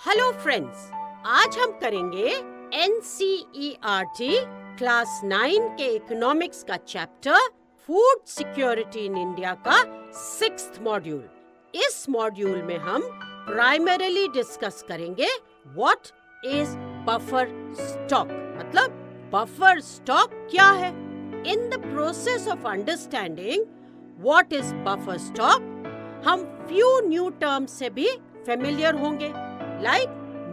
Hello friends, आज हम करेंगे NCERT क्लास 9 के इकोनॉमिक्स का chapter food security in India का 6th मॉड्यूल। इस मॉड्यूल में हम प्राइमरीली डिस्कस करेंगे व्हाट इज बफर स्टॉक, मतलब बफर स्टॉक क्या है। In the process of understanding what is buffer stock, हम फ्यू न्यू टर्म्स से भी फेमिलियर होंगे, like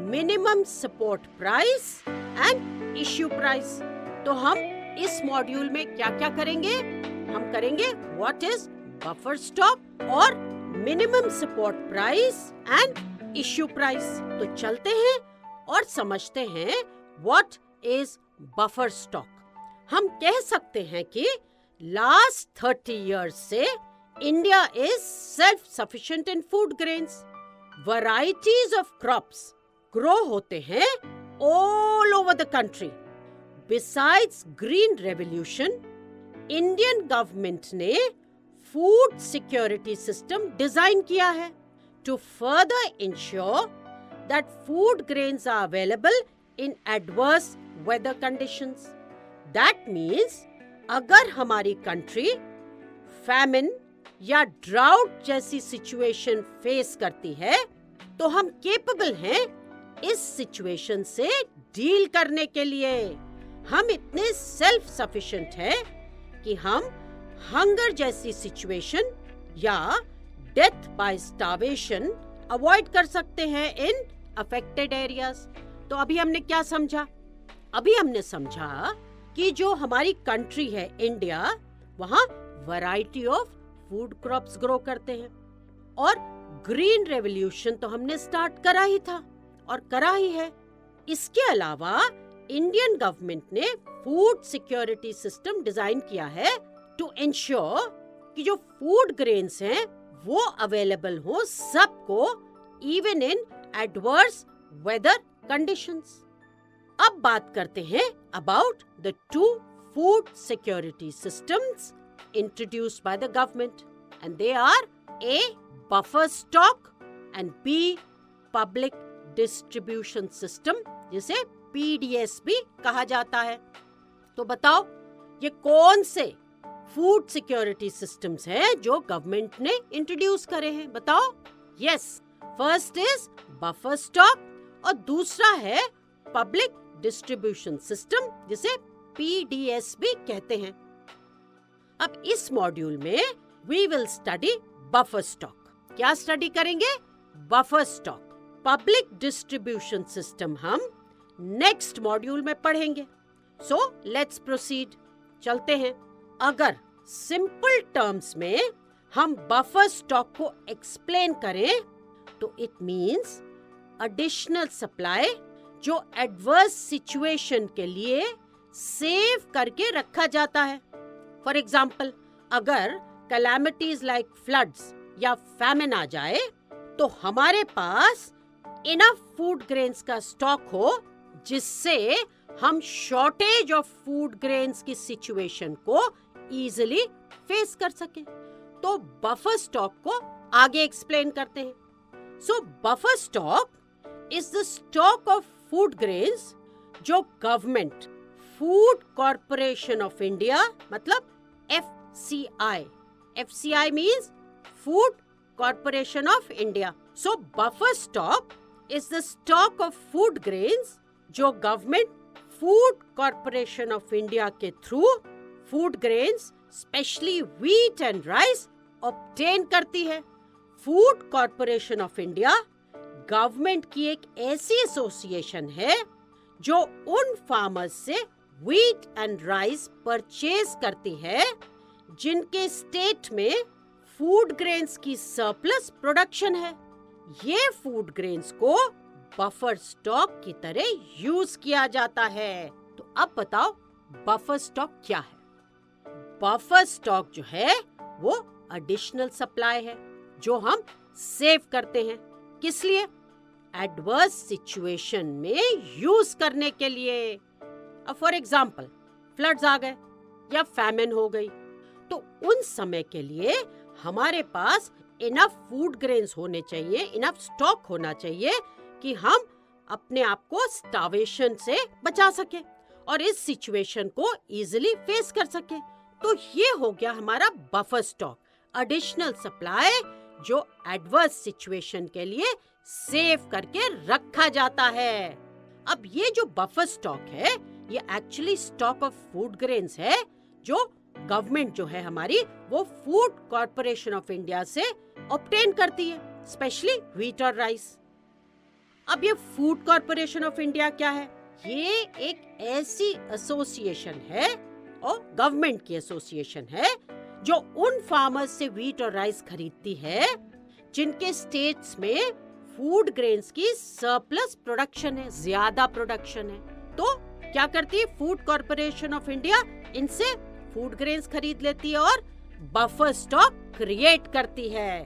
minimum support price and issue price. तो हम इस मॉड्यूल में क्या क्या करेंगे? हम करेंगे व्हाट इज बफर स्टॉक और minimum support price and issue price. तो चलते हैं और समझते हैं व्हाट इज बफर स्टॉक। हम कह सकते हैं कि लास्ट 30 इयर्स से India is self sufficient in food grains. Varieties of crops grow होते हैं all over the country. Besides Green Revolution, Indian government ने food security system डिजाइन किया है to further ensure that food grains are available in adverse weather conditions. That means अगर हमारी country famine या drought जैसी situation face करती है तो हम केपेबल हैं इस सिचुएशन से डील करने के लिए। हम इतने सेल्फ सफिशिएंट हैं कि हम हंगर जैसी सिचुएशन या डेथ बाय स्टार्वेशन अवॉइड कर सकते हैं इन अफेक्टेड एरियाज। तो अभी हमने क्या समझा? अभी हमने समझा कि जो हमारी कंट्री है इंडिया, वहाँ variety of food crops grow करते हैं और ग्रीन रेवोल्यूशन तो हमने स्टार्ट करा ही था और करा ही है। इसके अलावा इंडियन गवर्नमेंट ने फूड सिक्योरिटी सिस्टम डिजाइन किया है टू इंश्योर कि जो फूड ग्रेन्स हैं वो अवेलेबल हो सबको, even in adverse weather conditions. अब बात करते हैं about the 2 food security systems introduced by the government, and they are A. buffer stock and B. public distribution system, जिसे PDS भी कहा जाता है। तो बताओ ये कौन से फूड सिक्योरिटी सिस्टम्स हैं जो गवर्नमेंट ने इंट्रोड्यूस करे हैं? बताओ। Yes, first is buffer stock और दूसरा है पब्लिक डिस्ट्रीब्यूशन सिस्टम, जिसे PDS भी कहते हैं। अब इस मॉड्यूल में we will study buffer stock. क्या स्टडी करेंगे? Buffer stock. Public distribution system हम नेक्स्ट मॉड्यूल में पढ़ेंगे। So let's proceed. चलते हैं। अगर सिंपल टर्म्स में हम बफर स्टॉक को एक्सप्लेन करें तो इट मींस एडिशनल सप्लाई जो एडवर्स सिचुएशन के लिए सेव करके रखा जाता है। फॉर एग्जाम्पल, अगर कैलामिटीज लाइक फ्लड्स या फैमिन आ जाए तो हमारे पास इनफ फूड ग्रेन्स का स्टॉक हो जिससे हम शॉर्टेज ऑफ फूड ग्रेन्स की सिचुएशन को इजीली फेस कर सके। तो बफर स्टॉक को आगे एक्सप्लेन करते हैं। So buffer stock is the stock of food grains जो government food corporation of India, मतलब FCI means Food Corporation of India. So buffer stock is the stock of food grains जो government food corporation of India के through food grains specially wheat and rice obtain करती है। Food corporation of India government की एक ऐसी association है जो उन फार्मर्स से व्हीट एंड राइस परचेज करती है जिनके स्टेट में फूड ग्रेन्स की सरप्लस प्रोडक्शन है। ये फूड ग्रेन्स को बफर स्टॉक की तरह यूज किया जाता है। तो अब बताओ बफर स्टॉक क्या है? बफर स्टॉक जो है वो एडिशनल सप्लाई है जो हम सेव करते हैं। किस लिए? एडवर्स सिचुएशन में यूज करने के लिए। अब फॉर एग्जाम्पल फ्लड्स आ गए या फैमिन हो गई तो उन समय के लिए हमारे पास इनफ फूड ग्रेन्स होने चाहिए, इनफ स्टॉक होना चाहिए कि हम अपने आप को स्टार्वेशन से बचा सके और इस सिचुएशन को इजीली फेस कर सके। तो ये हो गया हमारा बफर स्टॉक, एडिशनल सप्लाई जो एडवर्स सिचुएशन के लिए सेव करके रखा जाता है। अब ये जो बफर स्टॉक है ये actually stock of food grains है जो गवर्नमेंट जो है हमारी वो फूड कॉर्पोरेशन ऑफ इंडिया से ऑब्टेन करती है, स्पेशली व्हीट और राइस। अब ये फूड कॉर्पोरेशन ऑफ इंडिया क्या है? ये एक ऐसी एसोसिएशन है और गवर्नमेंट की एसोसिएशन है जो उन फार्मर्स से व्हीट और राइस खरीदती है जिनके स्टेट्स में फूड ग्रेन्स की सरप्लस प्रोडक्शन है, ज्यादा प्रोडक्शन है। तो क्या करती है फूड कॉर्पोरेशन ऑफ इंडिया? इनसे फूड ग्रेन्स खरीद लेती है और बफर स्टॉक क्रिएट करती है।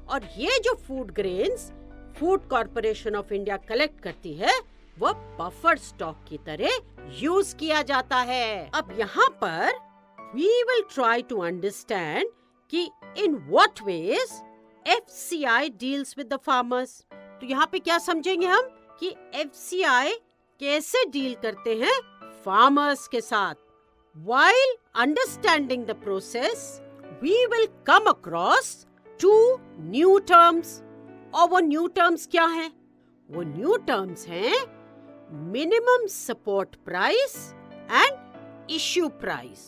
और ये जो food grains food corporation of India collect करती है वो बफर स्टॉक की तरह यूज किया जाता है। अब यहाँ पर we will try to understand कि in what ways FCI deals with the farmers। तो यहाँ पे क्या समझेंगे हम कि FCI कैसे डील करते हैं फार्मर्स के साथ। While understanding the process, we will come across two new terms। और वो न्यू टर्म्स क्या हैं? वो न्यू टर्म्स हैं minimum support price and issue price.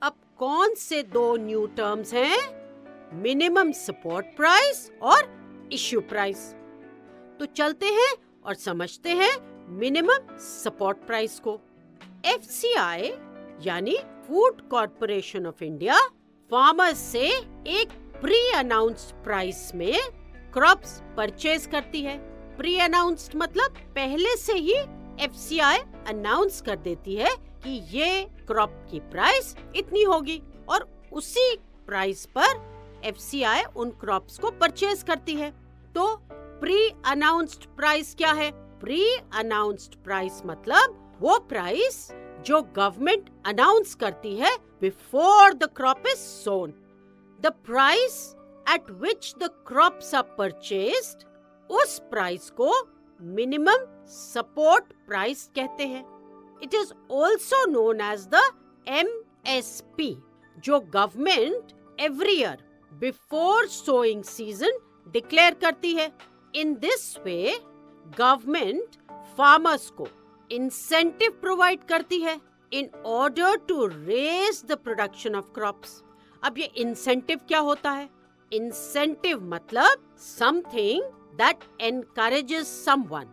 अब कौन से दो न्यू टर्म्स हैं? मिनिमम सपोर्ट प्राइस और इश्यू प्राइस। तो चलते हैं और समझते हैं मिनिमम सपोर्ट प्राइस को। FCI यानी food corporation of India farmers से एक प्री अनाउंस्ड प्राइस में क्रॉप्स परचेज करती है। प्री अनाउंस्ड मतलब पहले से ही FCI अनाउंस कर देती है कि ये क्रॉप की प्राइस इतनी होगी और उसी प्राइस पर FCI उन क्रॉप्स को परचेज करती है। तो प्री अनाउंस्ड प्राइस क्या है? प्री अनाउंस्ड प्राइस मतलब वो प्राइस जो गवर्नमेंट अनाउंस करती है before the crop is sown. The price at which the crops are purchased, उस प्राइस को मिनिमम सपोर्ट प्राइस कहते हैं। It is also known as the MSP जो government every year before sowing season declare करती है। In this way government farmers को incentive provide करती है in order to raise the production of crops. अब ये इंसेंटिव क्या होता है? इंसेंटिव मतलब समथिंग दैट एनकरेजेस समवन।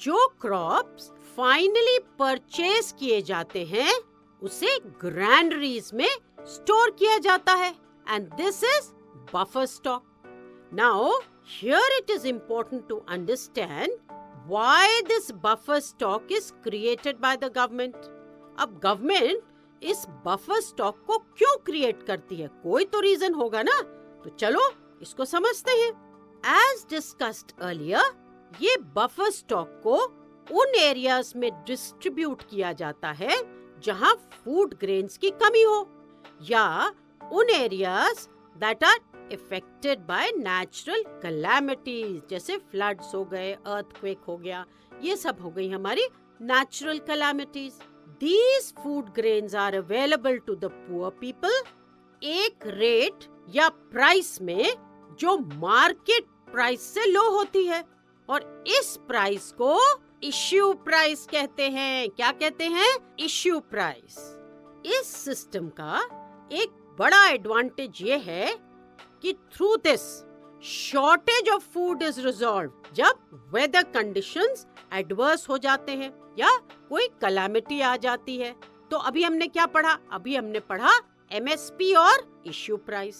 जो क्रॉप्स फाइनली परचेज किए जाते हैं उसे ग्रैनरीज में स्टोर किया जाता है and this is buffer stock. Now here it is important to understand why this buffer stock is created by the government. अब गवर्नमेंट इस बफर स्टॉक को क्यों क्रिएट करती है? कोई तो रीजन होगा ना। तो चलो इसको समझते हैं। एज डिस्कस्ड अर्लियर, ये बफर स्टॉक को उन एरियाज में डिस्ट्रीब्यूट किया जाता है जहां फूड ग्रेन्स की कमी हो या उन areas that are affected by natural calamities जैसे फ्लड्स हो गए, अर्थक्वेक हो गया, ये सब हो गई हमारी natural calamities। These food grains are available to the poor people एक रेट या प्राइस में जो मार्केट प्राइस से लो होती है और इस प्राइस को इश्यू प्राइस कहते हैं। क्या कहते हैं? Issue price. इस सिस्टम का एक बड़ा एडवांटेज ये है कि through this shortage of food is resolve. जब वेदर कंडीशंस एडवर्स हो जाते हैं या कोई कैलामिटी आ जाती है। तो अभी हमने क्या पढ़ा? अभी हमने पढ़ा MSP और इश्यू प्राइस।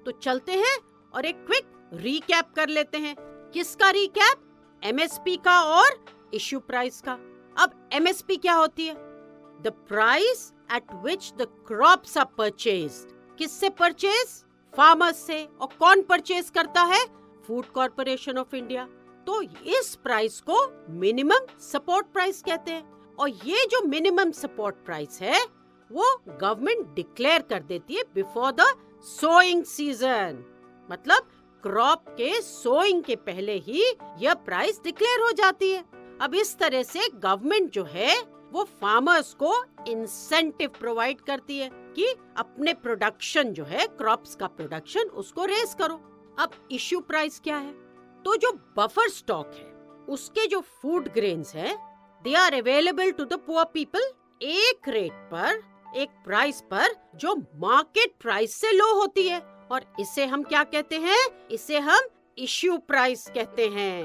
तो चलते हैं और एक क्विक रीकैप कर लेते हैं। किसका रीकैप? MSP का और इश्यू प्राइस का। अब MSP क्या होती है? The price at which the crops are purchased. किससे परचेज? फार्मर्स से। और कौन परचेज करता है? Food corporation of India. तो इस प्राइस को मिनिमम सपोर्ट प्राइस कहते हैं और ये जो मिनिमम सपोर्ट प्राइस है वो गवर्नमेंट डिक्लेयर कर देती है बिफोर द सोइंग सीजन। मतलब क्रॉप के सोइंग के पहले ही यह प्राइस डिक्लेयर हो जाती है। अब इस तरह से गवर्नमेंट जो है वो फार्मर्स को इंसेंटिव प्रोवाइड करती है कि अपने प्रोडक्शन जो है, क्रॉप्स का प्रोडक्शन, उसको रेस करो। अब इश्यू प्राइस क्या है? तो जो बफर स्टॉक है उसके जो फूड ग्रेन्स हैं, they are available to the poor people एक रेट पर, एक प्राइस पर जो मार्केट प्राइस से लो होती है, और इसे हम क्या कहते हैं? इसे हम इश्यू प्राइस कहते हैं।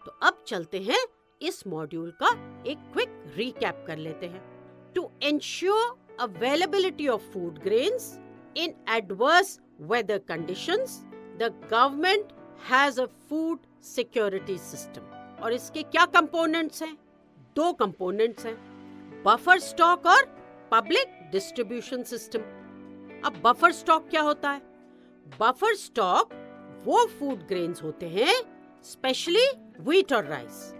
तो अब चलते हैं इस मॉड्यूल का एक क्विक रिकैप कर लेते हैं। To ensure availability of food grains in adverse weather conditions, the government has a food security system. और इसके क्या कंपोनेंट्स हैं? 2 कंपोनेंट्स हैं, बफर स्टॉक और पब्लिक डिस्ट्रीब्यूशन सिस्टम। अब बफर स्टॉक क्या होता है? बफर स्टॉक वो फूड ग्रेन्स होते हैं, स्पेशली व्हीट और राइस,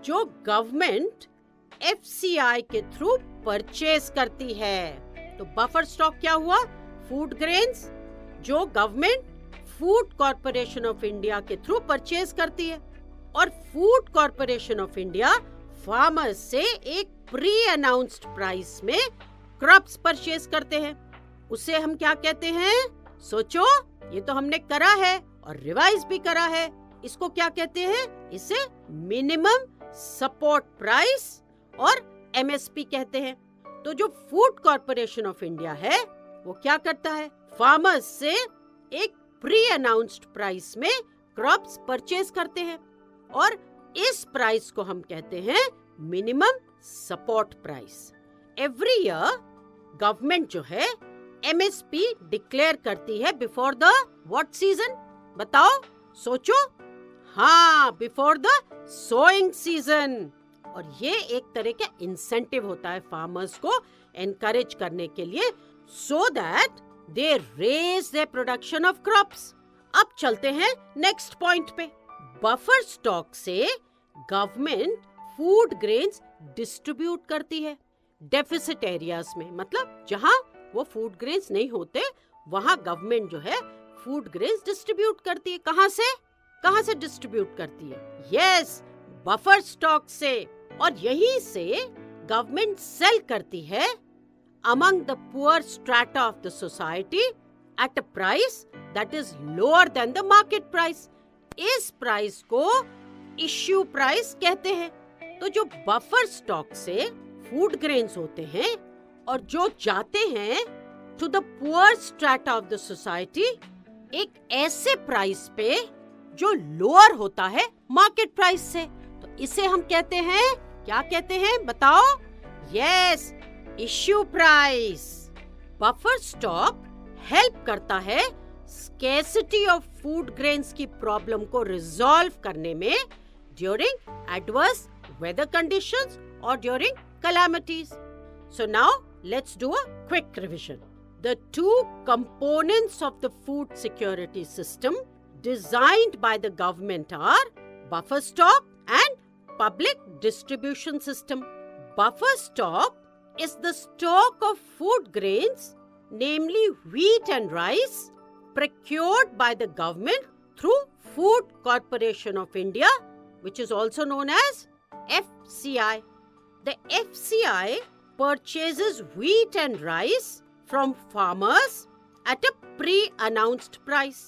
जो गवर्नमेंट FCI के थ्रू परचेज करती है। तो बफर स्टॉक क्या हुआ? फूड ग्रेन्स जो government food corporation of India के थ्रू परचेज करती है, और food corporation of India farmers से एक प्री अनाउंस्ड प्राइस में क्रॉप्स परचेज करते हैं। उसे हम क्या कहते हैं? सोचो, ये तो हमने करा है और रिवाइज भी करा है। इसको क्या कहते हैं? इसे मिनिमम सपोर्ट प्राइस और MSP कहते हैं। तो जो फूड कॉर्पोरेशन ऑफ इंडिया है वो क्या करता है? फार्मर्स से एक प्री अनाउंस्ड प्राइस में क्रॉप्स परचेज करते हैं, और इस प्राइस को हम कहते हैं minimum support price. Every year government जो है MSP डिक्लेयर करती है बिफोर द व्हाट सीजन? बताओ, सोचो। हाँ, बिफोर द सोइंग सीजन। और ये एक तरह का इंसेंटिव होता है फार्मर्स को एनकरेज करने के लिए, so that they raise their production of crops. अब चलते हैं नेक्स्ट पॉइंट पे। बफर स्टॉक से गवर्नमेंट फूड ग्रेन्स डिस्ट्रीब्यूट करती है डेफिसिट एरियाज में, मतलब जहां वो फूड ग्रेन्स नहीं होते वहां गवर्नमेंट जो है फूड ग्रेन्स डिस्ट्रीब्यूट करती है। कहां से डिस्ट्रीब्यूट करती है? यस, बफर स्टॉक से। और यहीं से गवर्नमेंट सेल करती है among the poor strata of the society at a price that is lower than the market price. इस प्राइस को इश्यू प्राइस कहते हैं। तो जो बफर स्टॉक से फूड ग्रेन्स होते हैं और जो जाते हैं to the poor strata of the society एक ऐसे प्राइस पे जो लोअर होता है मार्केट प्राइस से, तो इसे हम कहते हैं, क्या कहते हैं? बताओ। Yes, issue price. Buffer stock help करता है स्केर्सिटी ऑफ फूड ग्रेन्स की प्रॉब्लम को रिजॉल्व करने में ड्यूरिंग एडवर्स वेदर कंडीशंस और during calamities. So now let's do a quick revision. The 2 components of the food security system designed by the government are buffer stock and public distribution system. Buffer stock is the stock of food grains, namely wheat and rice, procured by the government through Food Corporation of India, which is also known as FCI. The FCI purchases wheat and rice from farmers at a pre-announced price.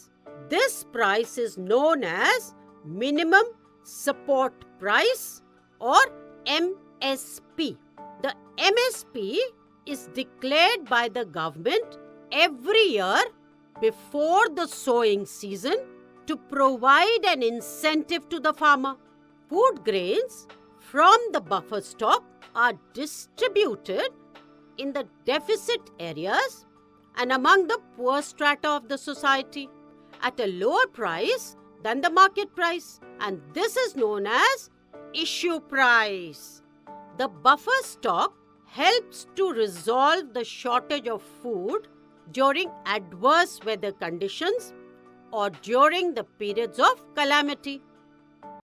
This price is known as minimum support price or MSP. The MSP is declared by the government every year before the sowing season to provide an incentive to the farmer. Food grains from the buffer stock are distributed in the deficit areas and among the poor strata of the society at a lower price than the market price, and this is known as issue price. The buffer stock helps to resolve the shortage of food during adverse weather conditions or during the periods of calamity.